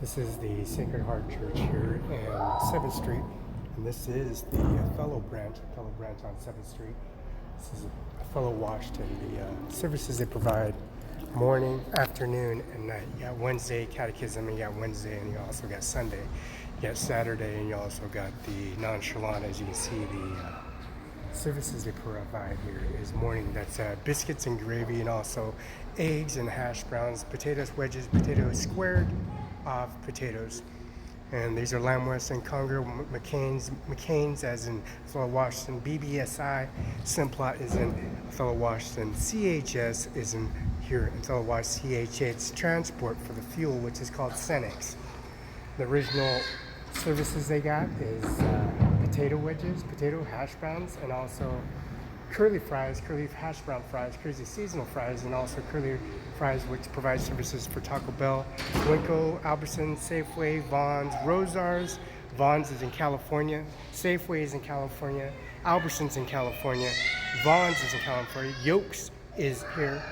This is the Sacred Heart Church here in 7th Street, and this is the Othello branch on 7th Street. This is Othello Washington. The services they provide morning, afternoon, and night. You got Wednesday catechism, and you got Wednesday, and you also got Sunday. You got Saturday, and you also got the nonchalant. As you can see, the services they provide here is morning. That's biscuits and gravy, and also eggs and hash browns, potatoes wedges, potatoes squared off potatoes. And these are Lamb Weston, Conger, McCain's as in Othello Washington, BBSI, Simplot is in Othello Washington, CHS is in here in Othello Washington, CHA, it's transport for the fuel, which is called Cenex. The original services they got is potato wedges, potato hash browns, and also curly fries, curly hash brown fries, curly seasonal fries, and also curly fries, which provide services for Taco Bell, Winco, Albertsons, Safeway, Vons, Rosars. Vons is in California, Safeway is in California, Albertsons in California, Vons is in California, Yokes is here.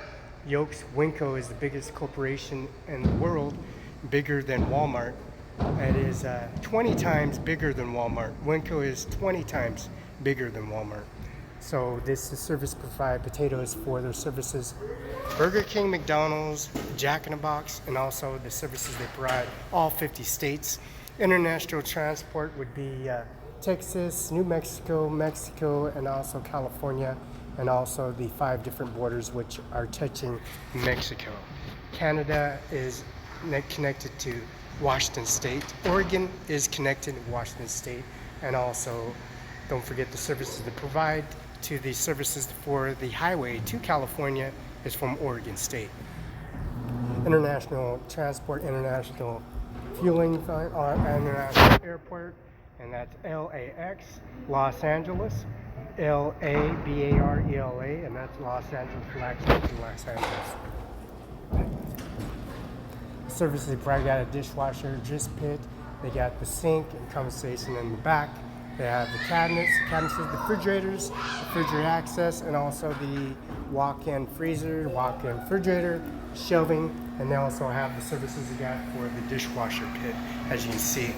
Yokes, Winco is the biggest corporation in the world, bigger than Walmart. It is 20 times bigger than Walmart. Winco is 20 times bigger than Walmart. So this is service provide potatoes for their services. Burger King, McDonald's, Jack in the Box, and also the services they provide all 50 states. International transport would be Texas, New Mexico, Mexico, and also California, and also the 5 different borders which are touching Mexico. Canada is connected to Washington State. Oregon is connected to Washington State, and also don't forget the services they provide to the services for the highway to California is from Oregon State. International transport, international fueling, international airport, and that's LAX, Los Angeles, LABARELA, and that's Los Angeles, Los Angeles. Services they probably got a dishwasher, just pit. They got the sink and conversation in the back. They have the cabinets, the refrigerators, refrigerator access, and also the walk-in freezer, walk-in refrigerator, shelving, and they also have the services they got for the dishwasher pit, as you can see.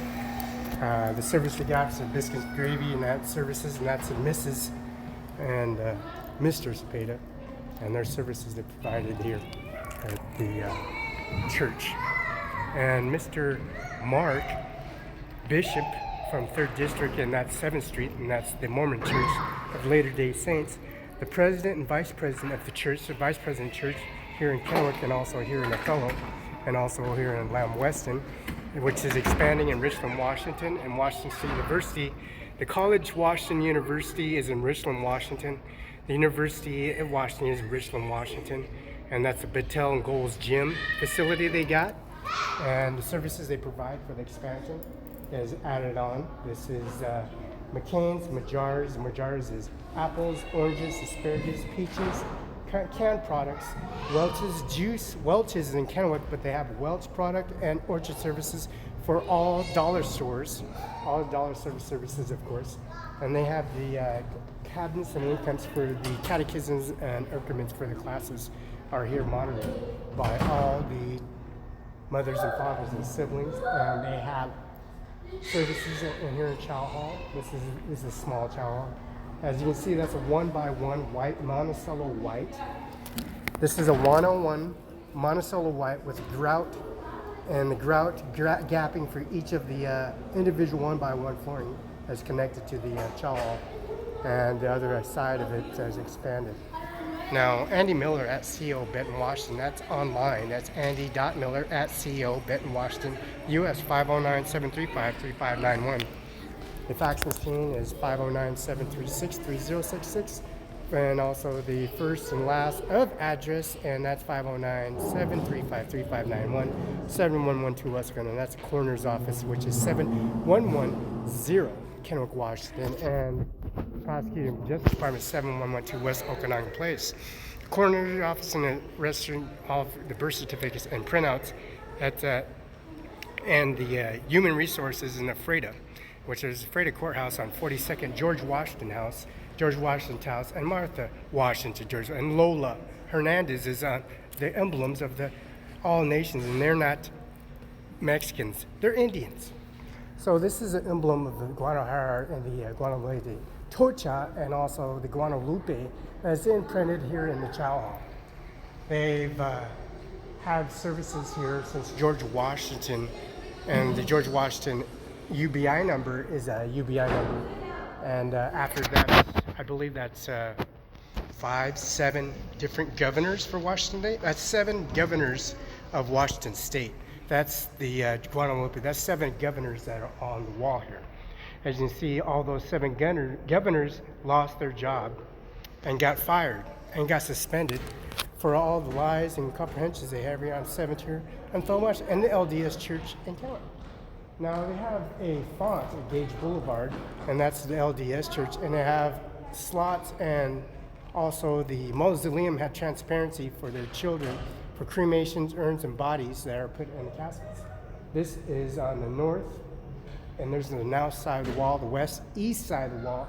The service they got is a biscuits, gravy, and that services, and that's a Mrs. and Mr. Cepeda, and their services they provided here at the church. And Mr. Mark Bishop from 3rd District, and that's 7th Street, and that's the Mormon Church of Latter-day Saints. The president and vice president of the church, the vice president church here in Kennewick, and also here in Othello, and also here in Lamb Weston, which is expanding in Richland, Washington, and Washington State University. The College Washington University is in Richland, Washington. The University of Washington is in Richland, Washington, and that's the Battelle and Goals gym facility they got, and the services they provide for the expansion is added on. This is McCain's, Majars is apples, oranges, asparagus, peaches, canned products, Welch's juice. Welch's is in Kennewick, but they have Welch product and orchard services for all dollar stores, all dollar services, of course. And they have the cabinets and incomes for the catechisms and increments for the classes are here monitored by all the mothers and fathers and siblings, and they have services in here in Chow Hall. This is a small Chow Hall. As you can see, that's a 1x1 white Monticello white. This is a 101 Monticello white with grout, and the grout gapping for each of the individual 1x1 flooring is connected to the Chow Hall, and the other side of it is expanded. Now, Andy Miller at CEO Benton, Washington, that's online. That's Andy.Miller at CEO Benton, Washington, US 509-735-3591. The fax machine is 509-736-3066. And also the first and last of address, and that's 509-735-3591, 7112 West Grand, and that's the coroner's office, which is 7110 Kennewick, Washington, and Prosecuting Justice Department 7112 West Okanagan Place. The coroner's office and the registering of the birth certificates and printouts at and the Human Resources in the Freda, which is Freda Courthouse on 42nd George Washington's house, and Martha Washington, Georgia, and Lola Hernandez is on the emblems of the all nations, and they're not Mexicans. They're Indians. So this is an emblem of the Guadalajara and the Guadalupe Tocha, and also the Guadalupe that's imprinted here in the Chow Hall. They've had services here since George Washington, and the George Washington UBI number is a UBI number. And after that, I believe that's 7 different governors for Washington State. That's 7 governors of Washington State. That's the Guadalupe. That's 7 governors that are on the wall here. As you can see, all those 7 governors lost their job and got fired and got suspended for all the lies and comprehensions they have here on 7th here and so much, and the LDS Church in Kennewick. Now they have a font at Gage Boulevard, and that's the LDS Church, and they have slots, and also the mausoleum had transparency for their children for cremations, urns, and bodies that are put in the caskets. This is on the north, and there's the north side of the wall, the west, east side of the wall.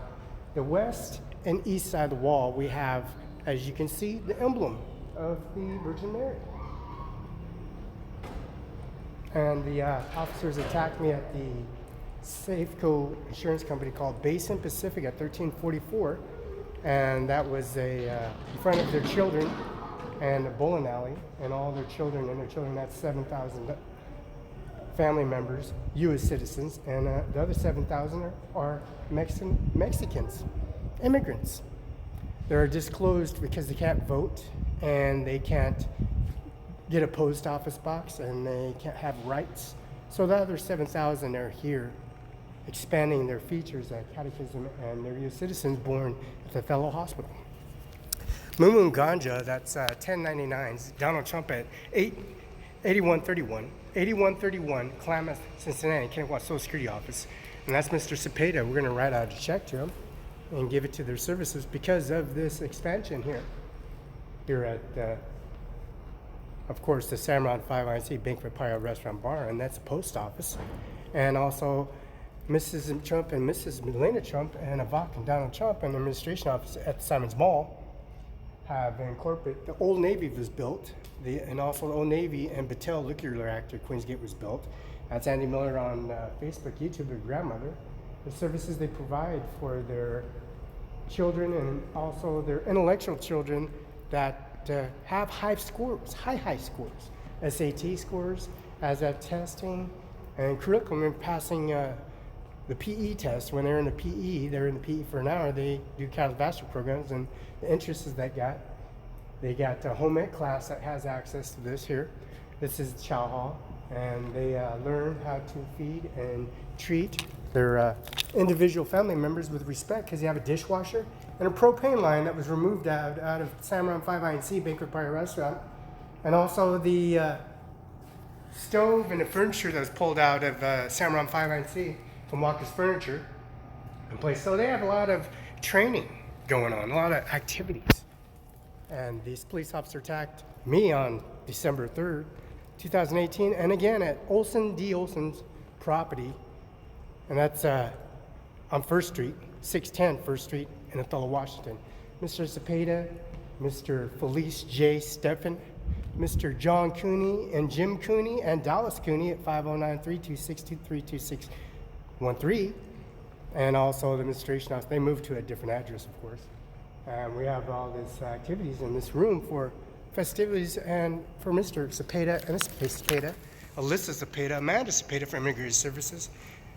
The west and east side of the wall, we have, as you can see, the emblem of the Virgin Mary. And the officers attacked me at the Safeco insurance company called Basin Pacific at 1344, and that was in front of their children and a bowling alley, and all their children and their children. That's 7,000 family members, U.S. citizens, and the other 7,000 are Mexicans, immigrants. They're disclosed because they can't vote, and they can't get a post office box, and they can't have rights. So the other 7,000 are here expanding their features at catechism, and they're U.S. citizens born at the Othello Hospital. Mumu Ganja, that's 1099s, Donald Trump at 8131 Klamath, Cincinnati, Kennewick Social Security Office. And that's Mr. Cepeda. We're going to write out a check to him and give it to their services because of this expansion here at of course, the Cimaron 5 INC Banquet Pile Restaurant Bar, and that's a post office. And also, Mrs. Trump and Mrs. Melania Trump and Ivanka and Donald Trump and the administration office at the Simon's Mall have incorporated. The Old Navy was built, and also the Old Navy and Battelle Liquor Reactor, Queensgate, was built. That's Andy Miller on Facebook, YouTube, her grandmother. The services they provide for their children and also their intellectual children that have high scores, SAT scores, ASVAB testing, and curriculum in passing the PE test. When they're in the PE for an hour. They do cardiovascular programs, and the interests they got a home ec class that has access to this here. This is Chow Hall, and they learn how to feed and treat their individual family members with respect, because you have a dishwasher and a propane line that was removed out of Cimaron 5 INC Banquet Bar Restaurant, and also the stove and the furniture that was pulled out of Cimaron 5 INC from Walker's Furniture and place. So they have a lot of training going on, a lot of activities. And these police officers attacked me on December 3rd, 2018, and again at Olson D. Olson's property, and that's on 1st Street, 610 1st Street in Othello, Washington. Mr. Cepeda, Mr. Felice J. Steffen, Mr. John Cooney and Jim Cooney and Dallas Cooney at 509-326-2313, and also the administration office. They moved to a different address, of course. And we have all these activities in this room for festivities and for Mr. Cepeda and Ms. Cepeda, Alyssa Cepeda, Amanda Cepeda for Immigrant Services,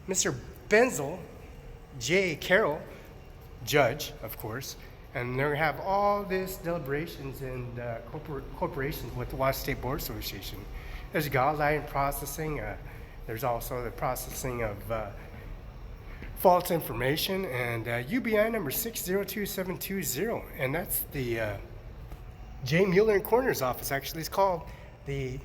Mr. Benzel J. Carroll, judge, of course, and they're going to have all these deliberations and corporations with the Washington State Board Association. There's guideline processing. There's also the processing of false information, and UBI number 602720, and that's the Jay Mueller and Coroner's office. Actually, it's called the